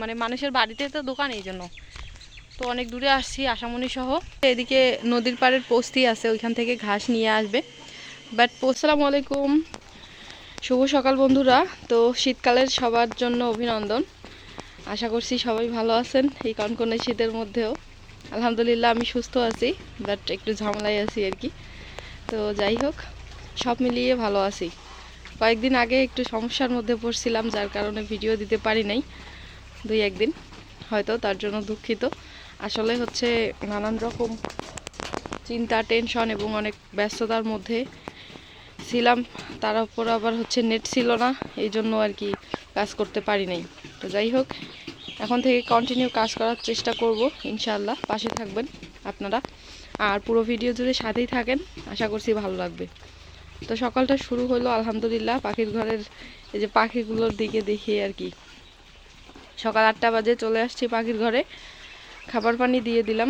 মানে মানুষের বাড়িতে তো দোকান, এই জন্য তো অনেক দূরে আসছি আশামনি সহ। এদিকে নদীর পাড়ের পোস্তি আছে, ওইখান থেকে ঘাস নিয়ে আসবে। বাট আসসালামু আলাইকুম, শুভ সকাল বন্ধুরা। তো শীতকালের সবার জন্য অভিনন্দন। আশা করছি সবাই ভালো আছেন এই কনকনে শীতের মধ্যেও। আলহামদুলিল্লাহ আমি সুস্থ আছি, বাট একটু ঝামেলায় আছি আর কি। তো যাই হোক, সব মিলিয়ে ভালো আছি। কয়েকদিন আগে একটু সমস্যার মধ্যে পড়ছিলাম, যার কারণে ভিডিও দিতে পারি নাই দুই একদিন, হয়তো তার জন্য দুঃখিত। আসলে হচ্ছে নানান রকম চিন্তা, টেনশন এবং অনেক ব্যস্ততার মধ্যে ছিলাম। তার উপর আবার হচ্ছে নেট ছিল না, এই জন্য আর কি কাজ করতে পারি নাই। তো যাই হোক, এখন থেকে কন্টিনিউ কাজ করার চেষ্টা করব ইনশাআল্লাহ। পাশে থাকবেন আপনারা, আর পুরো ভিডিও জুড়ে সাথেই থাকেন, আশা করছি ভালো লাগবে। তো সকালটা শুরু হলো আলহামদুলিল্লাহ পাখির ঘরের এই যে পাখিগুলোর দিকে দেখি আর কি। সকাল 8টা বাজে চলে আসছি পাখির ঘরে, খাবার পানি দিয়ে দিলাম।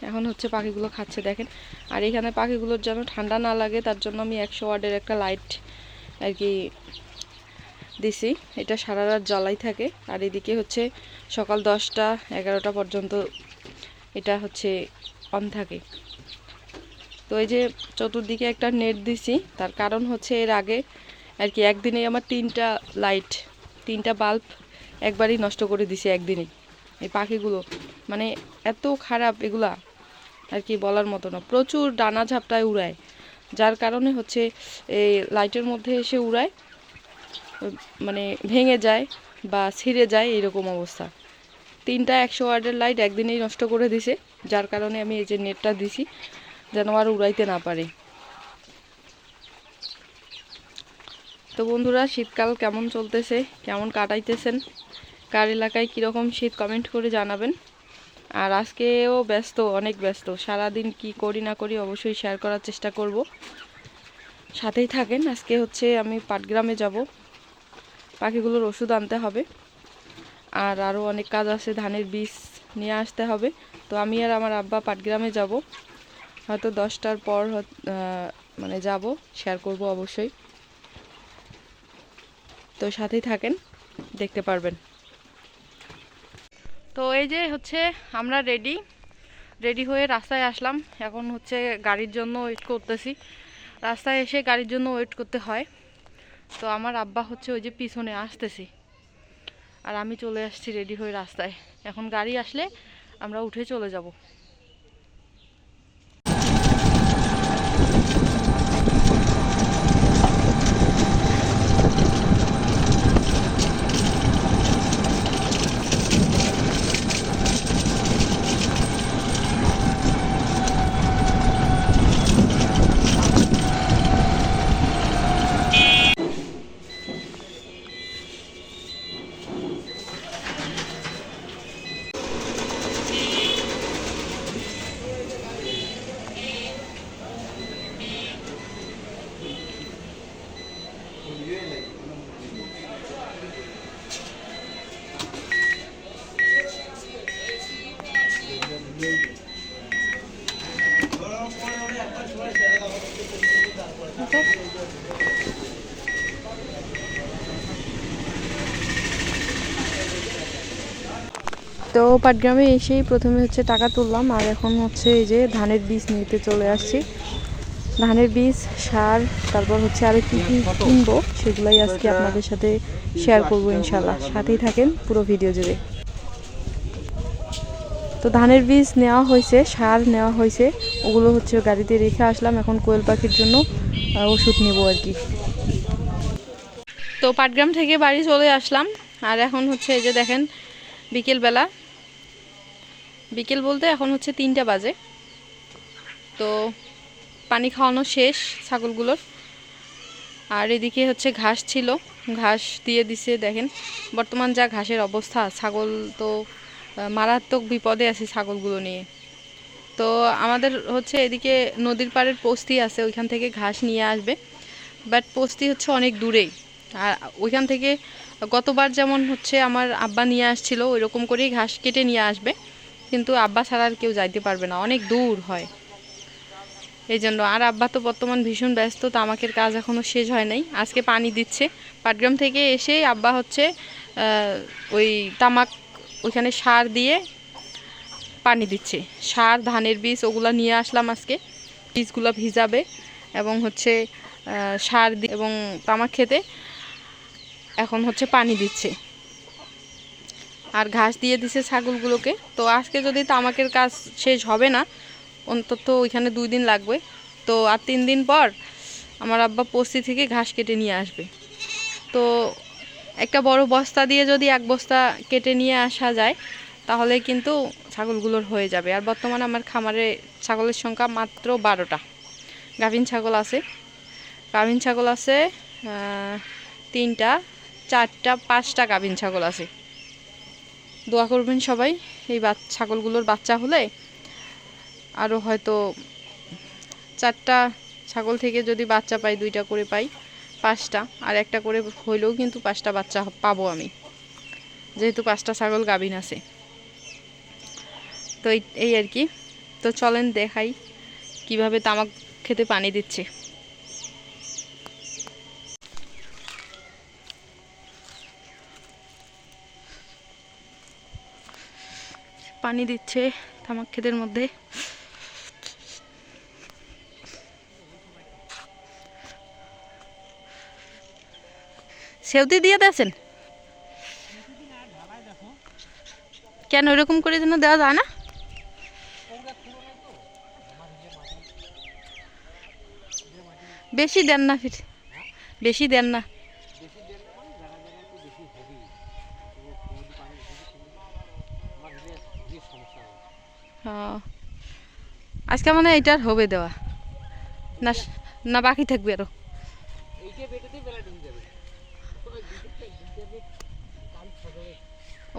এখন হচ্ছে পাখিগুলো খাচ্ছে দেখেন। আর এখানে পাখিগুলোর যেন ঠান্ডা না লাগে তার জন্য আমি 100 ওয়াটের একটা লাইট আর কি দিছি, এটা সারা রাত জ্বালাই থাকে। আর এদিকে হচ্ছে সকাল 10টা 11টা পর্যন্ত এটা হচ্ছে অন থাকে। তো এই যে চতুর্দিকে একটা নেট দিছি, তার কারণ হচ্ছে এর আগে আর কি একদিনে আমার 3টা বাল্ব একবারই নষ্ট করে দিছে একদিনেই। এই পাখিগুলো মানে এত খারাপ এগুলা আর কি বলার মতো না, প্রচুর ডানা ঝাপটায় উড়ায়, যার কারণে হচ্ছে এই লাইটের মধ্যে এসে উড়ায়, মানে ভেঙে যায় বা ছিঁড়ে যায়, এইরকম অবস্থা। 3টা 100 ওয়াটের লাইট একদিনেই নষ্ট করে দিছে, যার কারণে আমি এই যে নেটটা দিছি যেন আর উড়াইতে না পারে। তো বন্ধুরা, শীতকাল কেমন চলতেছে, কেমন কাটাইতেছেন, কার এলাকায় কীরকম শীত কমেন্ট করে জানাবেন। আর আজকেও ব্যস্ত, অনেক ব্যস্ত, সারাদিন কি করি না করি অবশ্যই শেয়ার করার চেষ্টা করব, সাথেই থাকেন। আজকে হচ্ছে আমি পাটগ্রামে যাব, পাখিগুলোর ওষুধ আনতে হবে, আর আরও অনেক কাজ আছে, ধানের বীজ নিয়ে আসতে হবে। তো আমি আর আমার আব্বা পাটগ্রামে যাব, হয়তো 10টার পর মানে যাব, শেয়ার করব অবশ্যই। তো সাথেই থাকেন, দেখতে পারবেন। তো এই যে হচ্ছে আমরা রেডি হয়ে রাস্তায় আসলাম। এখন হচ্ছে গাড়ির জন্য ওয়েট করতেছি, রাস্তায় এসে গাড়ির জন্য ওয়েট করতে হয়। তো আমার আব্বা হচ্ছে ওই যে পিছনে আসতেছি, আর আমি চলে আসছি রেডি হয়ে রাস্তায়। এখন গাড়ি আসলে আমরা উঠে চলে যাব। তো পাটগ্রামে এসেই প্রথমে হচ্ছে টাকা তুললাম, আর এখন হচ্ছে এই যে ধানের বীজ নিতে চলে আসছি। ধানের বীজ, সার, তারপর হচ্ছে আরও কী কী কিনবো সেগুলাই আজকে আপনাদের সাথে শেয়ার করবো ইনশাল্লাহ। সাথেই থাকেন পুরো ভিডিও জুড়ে। তো ধানের বীজ নেওয়া হয়েছে, সার নেওয়া হয়েছে, ওগুলো হচ্ছে গাড়িতে রেখে আসলাম। এখন কোয়েল পাখির জন্য ওষুধ নেবো আর কি। তো পাটগ্রাম থেকে বাড়ি চলে আসলাম, আর এখন হচ্ছে এই যে দেখেন বিকেল বলতে এখন হচ্ছে 3টা বাজে। তো পানি খাওয়ানো শেষ ছাগলগুলোর, আর এদিকে হচ্ছে ঘাস ছিল, ঘাস দিয়ে দিছে। দেখেন বর্তমান যা ঘাসের অবস্থা, ছাগল তো মারাত্মক বিপদে আছে ছাগলগুলো নিয়ে। তো আমাদের হচ্ছে এদিকে নদীর পাড়ের পোস্তি আছে, ওইখান থেকে ঘাস নিয়ে আসবে। বাট পোস্তি হচ্ছে অনেক দূরেই, আর ওইখান থেকে গতবার যেমন হচ্ছে আমার আব্বা নিয়ে আসছিল, ওই রকম করেই ঘাস কেটে নিয়ে আসবে, কিন্তু আব্বা ছাড়া আর কেউ যাইতে পারবে না, অনেক দূর হয় এই জন্য। আর আব্বা তো বর্তমান ভীষণ ব্যস্ত, তামাকের কাজ এখনও শেষ হয় নাই, আজকে পানি দিচ্ছে। পাটগ্রাম থেকে এসে আব্বা হচ্ছে ওই তামাক ওইখানে সার দিয়ে পানি দিচ্ছে। সার, ধানের বীজ ওগুলো নিয়ে আসলাম আজকে, বীজগুলো ভিজাবে এবং হচ্ছে সার দিয়ে এবং তামাক খেতে এখন হচ্ছে পানি দিচ্ছে আর ঘাস দিয়ে দিছে ছাগলগুলোকে। তো আজকে যদি তামাকের কাজ শেষ হবে না, অন্তত ওইখানে 2 দিন লাগবে। তো আর 3 দিন পর আমার আব্বা পস্তি থেকে ঘাস কেটে নিয়ে আসবে। তো একটা বড় বস্তা দিয়ে যদি 1 বস্তা কেটে নিয়ে আসা যায় তাহলে কিন্তু ছাগলগুলোর হয়ে যাবে। আর বর্তমানে আমার খামারে ছাগলের সংখ্যা মাত্র 12টা। গাভিন ছাগল আছে, গাভিন ছাগল আছে 3টা, 4টা, 5টা গাভিন ছাগল আছে। দোয়া করবেন সবাই, এই ছাগলগুলোর বাচ্চা হলে আরও হয়তো 4টা ছাগল থেকে যদি বাচ্চা পাই, 2টা করে পাই, 5টা, আর একটা করে হইলেও কিন্তু 5টা বাচ্চা পাবো আমি, যেহেতু 5টা ছাগল গাভিন আছে। তো এই আর কি। তো চলেন দেখাই কিভাবে তামাক খেতে পানি দিচ্ছে। পানি দিচ্ছে তামাক ক্ষেতের মধ্যে। সেউতি দিয়ে দিয়েছেন কেন? এরকম করে যেন দেওয়া যায় না? বেশি দেন না, ফির বেশি দেন না। আজকে মানে এইটার হবে দেওয়া না? না বাকি থাকবে আরো?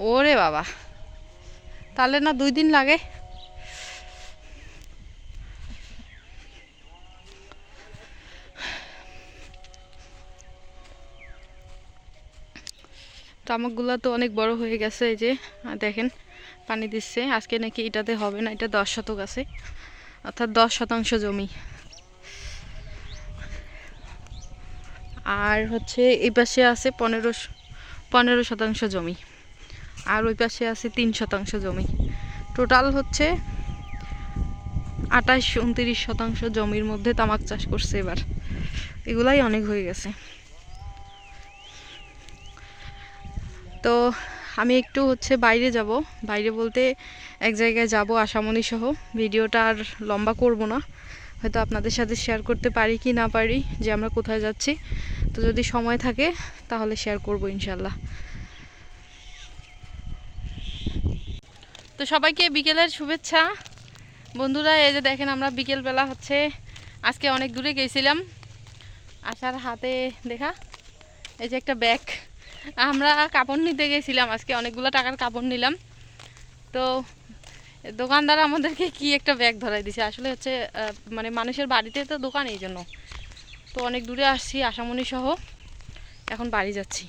ওরে বাবা, তাহলে না 2 দিন লাগে। তামাকগুলো তো অনেক বড় হয়ে গেছে, এই যে দেখেন পানি দিচ্ছে। আজকে নাকি এটাতে হবে না, এটা 10 শতক আছে, অর্থাৎ 10 শতাংশ জমি। আর হচ্ছে এই পাশে আছে 15 শতাংশ জমি, আর ওই পাশে আছে 3 শতাংশ জমি। টোটাল হচ্ছে 28-29 শতাংশ জমির মধ্যে তামাক চাষ করছে এবার। এগুলাই অনেক হয়ে গেছে। তো আমি একটু হচ্ছে বাইরে যাব, বাইরে বলতে এক জায়গায় যাব আশামণি সহ। ভিডিওটা আর লম্বা করব না, হয়তো আপনাদের সাথে শেয়ার করতে পারি কি না পারি যে আমরা কোথায় যাচ্ছি। তো যদি সময় থাকে তাহলে শেয়ার করব ইনশাল্লাহ। তো সবাইকে বিকেলের শুভেচ্ছা বন্ধুরা। এই যে দেখেন আমরা বিকেলবেলা হচ্ছে আজকে অনেক দূরে গেছিলাম, আসার হাতে দেখা এই যে একটা ব্যাগ। আমরা কাপড় নিতে গেছিলাম আজকে, অনেকগুলো টাকার কাপড় নিলাম। তো দোকানদার আমাদেরকে কি একটা ব্যাগ ধরাই দিছে। আসলে হচ্ছে মানে মানুষের বাড়িতে তো দোকান, এই জন্য। তো অনেক দূরে আসছি আশামণি সহ, এখন বাড়ি যাচ্ছি।